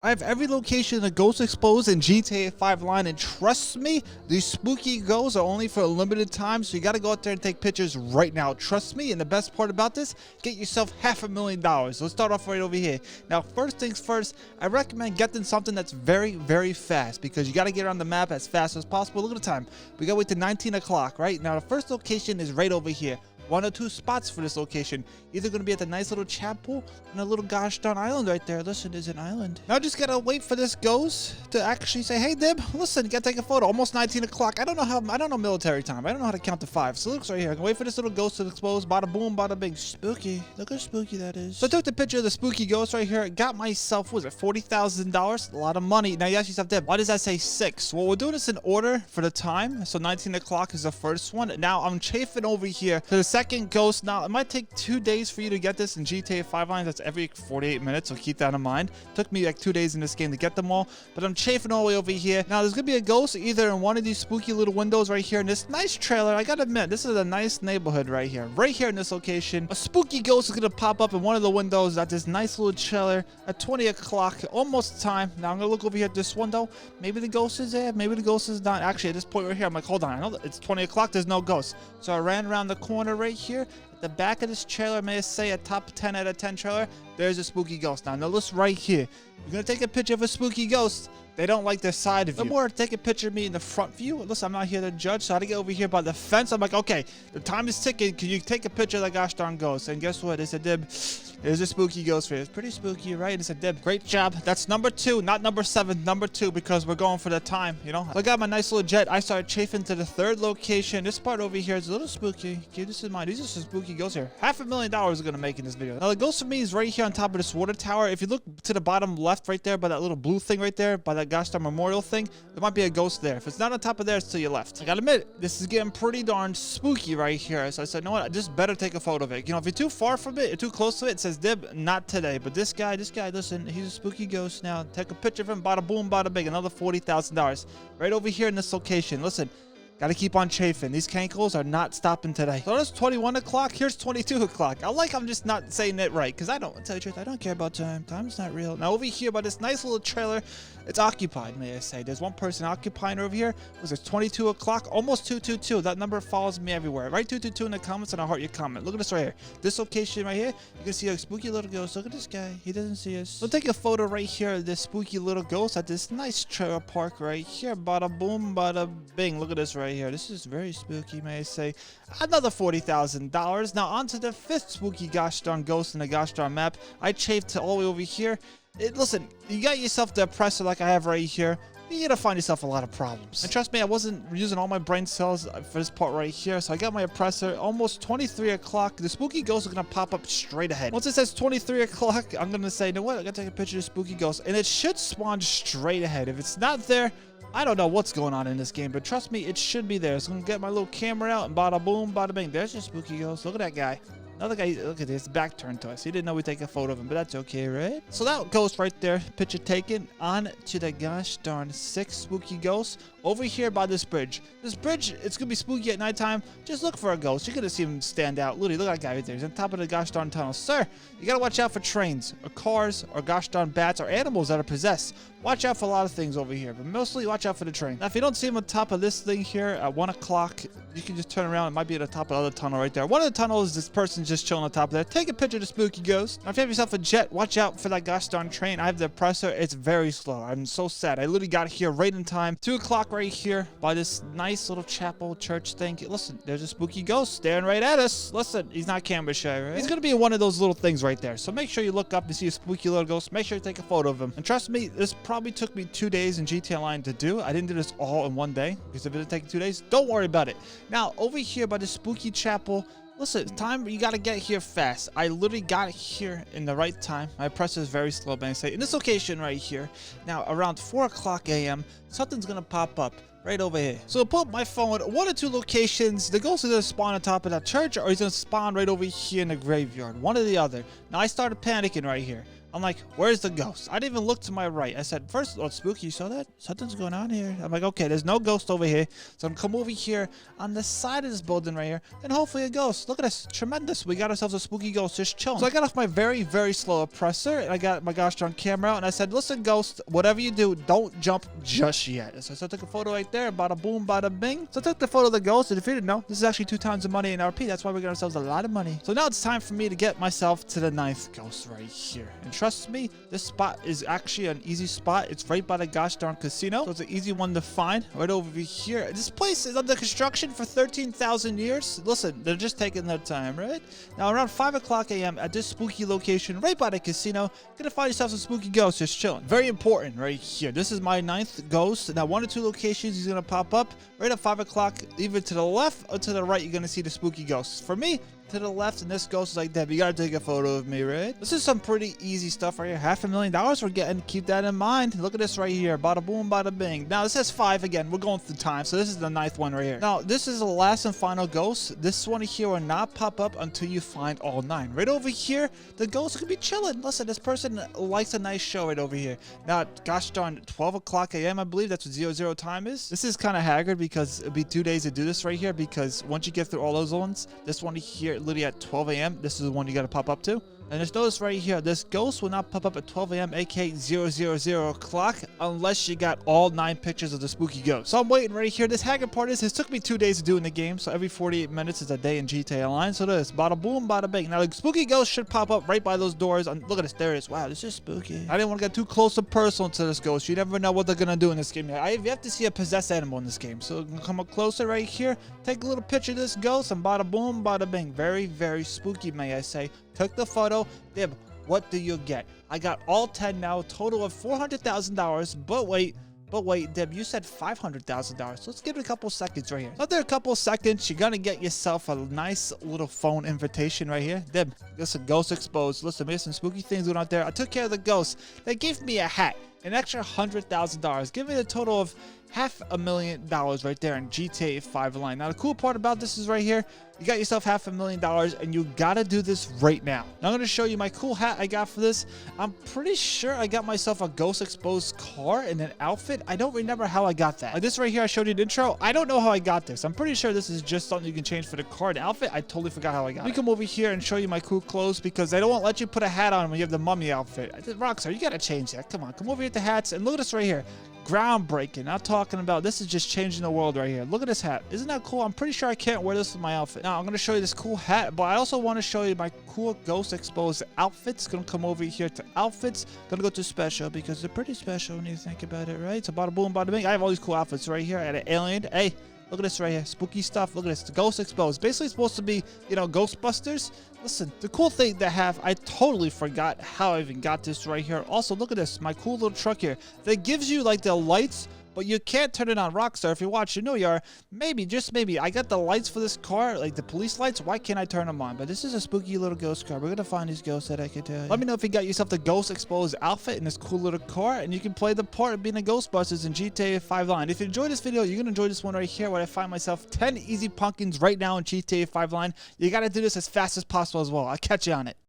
I have every location the ghosts exposed in GTA 5 line, and trust me, these spooky ghosts are only for a limited time, so you gotta go out there and take pictures right now. Trust me, and the best part about this, get yourself $500,000. Let's start off right over here. Now, first things first, I recommend getting something that's very, very fast, because you gotta get around the map as fast as possible. Look at the time. We gotta wait to 19 o'clock, right? Now, the first location is right over here. One or two spots for this location. Either going to be at the nice little chapel and a little gosh darn island right there. Listen, there's an island. Now I just gotta wait for this ghost to actually say, hey Dib, listen, you gotta take a photo. Almost 19 o'clock. I don't know military time. I don't know how to count to 5. So it looks right here. I can wait for this little ghost to expose. Bada boom, bada bing. Spooky. Look how spooky that is. So I took the picture of the spooky ghost right here. Got myself, what was it, $40,000? A lot of money. Now you ask yourself, Dib, why does that say 6? Well, we're doing this in order for the time. So 19 o'clock is the first one. Now I'm chafing over here to the second ghost. Now it might take 2 days for you to get this in GTA 5 lines. That's every 48 minutes, so keep that in mind. Took me like 2 days in this game to get them all, but I'm chafing all the way over here. Now there's gonna be a ghost either in one of these spooky little windows right here in this nice trailer. I gotta admit, this is a nice neighborhood right here. Right here in this location, a spooky ghost is gonna pop up in one of the windows at this nice little trailer at 20 o'clock, almost time. Now I'm gonna look over here at this window. Maybe the ghost is there, maybe the ghost is not. Actually, at this point right here, I'm like, hold on, I know it's 20 o'clock, there's no ghost. So I ran around the corner right here. The back of this trailer, may I say, a top 10 out of 10 trailer, there's a spooky ghost. Now notice right here, you're gonna take a picture of a spooky ghost. They don't like the side of you. The more take a picture of me in the front view. Listen, I'm not here to judge, so I had to get over here by the fence. I'm like, okay, the time is ticking. Can you take a picture of that gosh darn ghost? And guess what? They said, Dib, there's a spooky ghost for you. It's pretty spooky, right? They said, Dib, great job. That's number 2, not number 7, number 2, because we're going for the time, you know? So I got my nice little jet. I started chafing to the third location. This part over here is a little spooky. Keep this in mind. These are some spooky ghosts here. $500,000 are gonna make in this video. Now the ghost for me is right here on top of this water tower. If you look to the bottom left right there by that little blue thing right there, by that gosh darn memorial thing, there might be a ghost there. If it's not on top of there, it's to your left. I gotta admit, this is getting pretty darn spooky right here. So I said, you know what, I just better take a photo of it. You know, if you're too far from it, you're too close to it, it says Dib, not today. But this guy, listen, he's a spooky ghost now. Take a picture of him, bada boom, bada bing, another $40,000. Right over here in this location. Listen, gotta keep on chafing. These cankles are not stopping today. So that's 21 o'clock. Here's 22 o'clock. I'm just not saying it right, because I don't, tell you the truth, I don't care about time. Time's not real. Now over here by this nice little trailer, it's occupied, may I say. There's one person occupying over here. Was it 22 o'clock? Almost 222. That number follows me everywhere. Write 222 in the comments and I'll heart your comment. Look at this right here. This location right here, you can see a spooky little ghost. Look at this guy. He doesn't see us. So take a photo right here of this spooky little ghost at this nice trailer park right here. Bada boom, bada bing. Look at this right here. This is very spooky, may I say. Another $40,000. Now on to the 5th spooky gosh darn ghost in the gosh darn map. I chafed all the way over here. Listen, you got yourself the oppressor like I have right here. You're gonna find yourself a lot of problems. And trust me, I wasn't using all my brain cells for this part right here. So I got my oppressor. Almost 23 o'clock. The spooky ghost is gonna pop up straight ahead. Once it says 23 o'clock, I'm gonna say, you know what? I gotta take a picture of the spooky ghost. And it should spawn straight ahead. If it's not there, I don't know what's going on in this game, but trust me, it should be there. So I'm gonna get my little camera out and bada boom, bada bing. There's your spooky ghost. Look at that guy. Another guy, look at this, back turned to us. He didn't know we'd take a photo of him, but that's okay, right? So that ghost right there, picture taken. On to the gosh darn 6 spooky ghosts over here by this bridge. This bridge, it's gonna be spooky at nighttime. Just look for a ghost. You're gonna see him stand out. Literally, look at that guy right there. He's on top of the gosh darn tunnel. Sir, you gotta watch out for trains, or cars, or gosh darn bats, or animals that are possessed. Watch out for a lot of things over here, but mostly watch out for the train. Now, if you don't see him on top of this thing here at 1 o'clock, you can just turn around. It might be at the top of the other tunnel right there. One of the tunnels, this person's just chilling on top of there. Take a picture of the spooky ghost. Now, if you have yourself a jet, watch out for that gosh darn train. I have the oppressor. It's very slow. I'm so sad. I literally got here right in time. 2 o'clock right here by this nice little chapel church thing. Listen, there's a spooky ghost staring right at us. Listen, he's not camera shy, right? He's gonna be in one of those little things right there. So make sure you look up and see a spooky little ghost. Make sure you take a photo of him. And trust me, this probably took me 2 days in GTA Online to do. I didn't do this all in one day, because if it didn't take 2 days, don't worry about it. Now, over here by the spooky chapel, listen, time, you gotta get here fast. I literally got here in the right time. My oppressor is very slow, but I say in this location right here. Now, around 4 o'clock a.m., something's gonna pop up right over here. So I'll pull up my phone. 1 or 2 locations. The ghost is gonna spawn on top of that church, or he's gonna spawn right over here in the graveyard. One or the other. Now I started panicking right here. I'm like, where's the ghost? I didn't even look to my right. I said, first, oh, Spooky, you saw that? Something's going on here. I'm like, okay, there's no ghost over here. So I'm gonna come over here on the side of this building right here, and hopefully a ghost. Look at this, tremendous. We got ourselves a spooky ghost just chilling. So I got off my very, very slow oppressor, and I got my gosh darn camera out, and I said, listen, ghost, whatever you do, don't jump just yet. So I took a photo right there, bada boom, bada bing. So I took the photo of the ghost, and if you didn't know, this is actually 2 times the money in RP. That's why we got ourselves a lot of money. So now it's time for me to get myself to the 9th ghost right here. And trust me, this spot is actually an easy spot. It's right by the gosh darn casino, so it's an easy one to find right over here. This place is under construction for 13,000 years. Listen, they're just taking their time, right? Now around 5 o'clock a.m. at this spooky location right by the casino, you're gonna find yourself some spooky ghosts just chilling. Very important right here. This is my 9th ghost. Now 1 or 2 locations he's gonna pop up right at 5 o'clock, either to the left or to the right. You're gonna see the spooky ghosts. For me, to the left, and this ghost is like, Deb, you gotta take a photo of me, right? This is some pretty easy stuff right here. $500,000 we're getting. Keep that in mind. Look at this right here. Bada boom, bada bing. Now this says 5 again. We're going through time, so this is the 9th one right here. Now this is the last and final ghost. This one here will not pop up until you find all 9. Right over here, the ghost could be chilling. Listen, this person likes a nice show right over here. Now, gosh darn, 12 o'clock a.m. I believe that's what 00 time is. This is kind of haggard because it'll be 2 days to do this right here, because once you get through all those ones, this one here literally at 12 a.m. This is the one you got to pop up to. And just notice right here, this ghost will not pop up at 12 a.m. aka 000 o'clock unless you got all 9 pictures of the spooky ghost. So I'm waiting right here. This haggard part is, it took me 2 days to do in the game, so every 48 minutes is a day in GTA Online. So this, bada boom, bada bing. Now the spooky ghost should pop up right by those doors. And look at this, there it is. Wow, this is spooky. I didn't want to get too close and personal to this ghost. You never know what they're gonna do in this game. You have to see a possessed animal in this game. So come up closer right here, take a little picture of this ghost, and bada boom, bada bing. Very, very spooky, may I say. Took the photo. Dib, what do you get? I got all 10 now, total of $400,000. But wait, Deb, you said $500,000. Let's give it a couple seconds right here. After a couple seconds, you're gonna get yourself a nice little phone invitation right here. Deb, listen, ghost exposed. Listen, there's some spooky things going on there. I took care of the ghost. They gave me a hat, an extra $100,000. Give me a total of $500,000 right there in GTA 5 Online. Now the cool part about this is right here, you got yourself $500,000 and you gotta do this right now. Now I'm gonna show you my cool hat I got for this. I'm pretty sure I got myself a ghost exposed car and an outfit. I don't remember how I got that. Like this right here, I showed you the intro. I don't know how I got this. I'm pretty sure this is just something you can change for the car and outfit. I totally forgot how I got it. Let me come over here and show you my cool clothes because they don't want to let you put a hat on when you have the mummy outfit. I said, Rockstar, you gotta change that. Come on, come over here at the hats and look at this right here. Groundbreaking. Not talking about, this is just changing the world right here. Look at this hat. Isn't that cool? I'm pretty sure I can't wear this with my outfit. Now I'm going to show you this cool hat, but I also want to show you my cool ghost exposed outfits. Going to come over here to outfits. Going to go to special because they're pretty special when you think about it, right? So bada boom, bada bing. I have all these cool outfits right here. I got an alien. Hey, look at this right here. Spooky stuff. Look at this. The ghost exposed. Basically supposed to be, you know, Ghostbusters. Listen, the cool thing to have, I totally forgot how I even got this right here. Also, look at this. My cool little truck here. That gives you like the lights, but you can't turn it on. Rockstar, if you watch, you know you are. Maybe, just maybe, I got the lights for this car, like the police lights. Why can't I turn them on? But this is a spooky little ghost car. We're gonna find these ghosts that I can tell you. Let me know if you got yourself the ghost exposed outfit in this cool little car, and you can play the part of being a Ghostbusters in GTA 5 Line. If you enjoyed this video, you're gonna enjoy this one right here, where I find myself 10 easy pumpkins right now in GTA 5 Line. You gotta do this as fast as possible as well. I'll catch you on it.